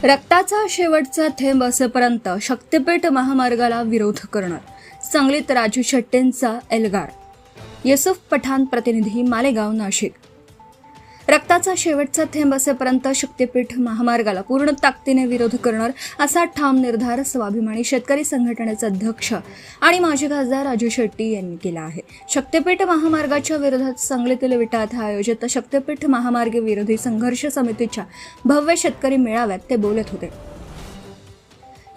रक्ताचा शेवटचा थेंब असेपर्यंत शक्तिपीठ महामार्गाला विरोध करणार. सांगलीत राजू शेट्टींचा एल्गार. युसुफ पठाण, प्रतिनिधी, मालेगाव, नाशिक. रक्ताचा शेवटचा थेंब असेपर्यंत शक्तिपीठ महामार्गाला पूर्ण ताकदीने विरोध करणार असा ठाम निर्धार स्वाभिमानी शेतकरी संघटनेचे अध्यक्ष आणि माजी खासदार राजू शेट्टी यांनी केला आहे. शक्तिपीठ महामार्गाच्या विरोधात सांगलीतील विटा येथे आयोजित शक्तिपीठ महामार्ग विरोधी संघर्ष समितीच्या भव्य शेतकरी मेळाव्यात ते बोलत होते.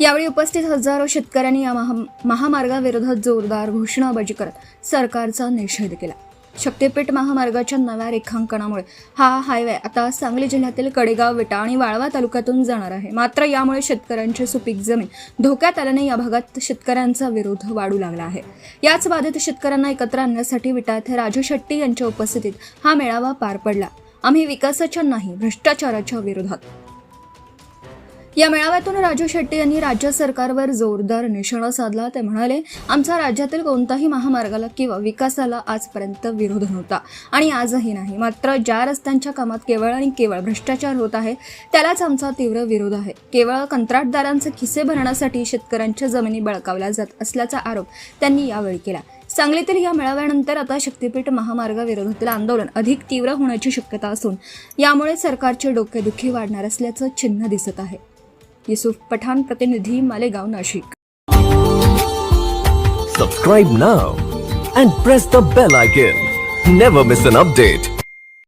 यावेळी उपस्थित हजारो शेतकऱ्यांनी या महामार्गाविरोधात जोरदार घोषणाबाजी करत सरकारचा निषेध केला. शक्तिपीठ महामार्गाच्या नव्या रेखांकनामुळे हा हायवे आता सांगली जिल्ह्यातील कडेगाव, विटा आणि वाळवा तालुक्यातून जाणार आहे. मात्र यामुळे शेतकऱ्यांची सुपीक जमीन धोक्यात आल्याने या भागात शेतकऱ्यांचा विरोध वाढू लागला आहे. याच बाधित शेतकऱ्यांना एकत्र आणण्यासाठी विटा येथे राजू शेट्टी यांच्या उपस्थितीत हा मेळावा पार पडला. आम्ही विकासाच्या नाही, भ्रष्टाचाराच्या विरोधात. या मेळाव्यातून राजू शेट्टी यांनी राज्य सरकारवर जोरदार निशाणा साधला. ते म्हणाले, आमचा राज्यातील कोणताही महामार्गाला किंवा विकासाला आजपर्यंत विरोध नव्हता आणि आजही नाही. मात्र ज्या रस्त्यांच्या कामात केवळ आणि केवळ भ्रष्टाचार होत आहे त्यालाच आमचा तीव्र विरोध आहे. केवळ कंत्राटदारांचे खिसे भरण्यासाठी शेतकऱ्यांच्या जमिनी बळकावल्या जात असल्याचा आरोप त्यांनी यावेळी केला. सांगलीतील या मेळाव्यानंतर आता शक्तिपीठ महामार्गाविरोधातील आंदोलन अधिक तीव्र होण्याची शक्यता असून यामुळे सरकारचे डोकेदुखी वाढणार असल्याचं चिन्ह दिसत आहे. युसुफ पठाण, प्रतिनिधी, Malegaon, Nashik. Subscribe now and press the bell icon. Never miss an update.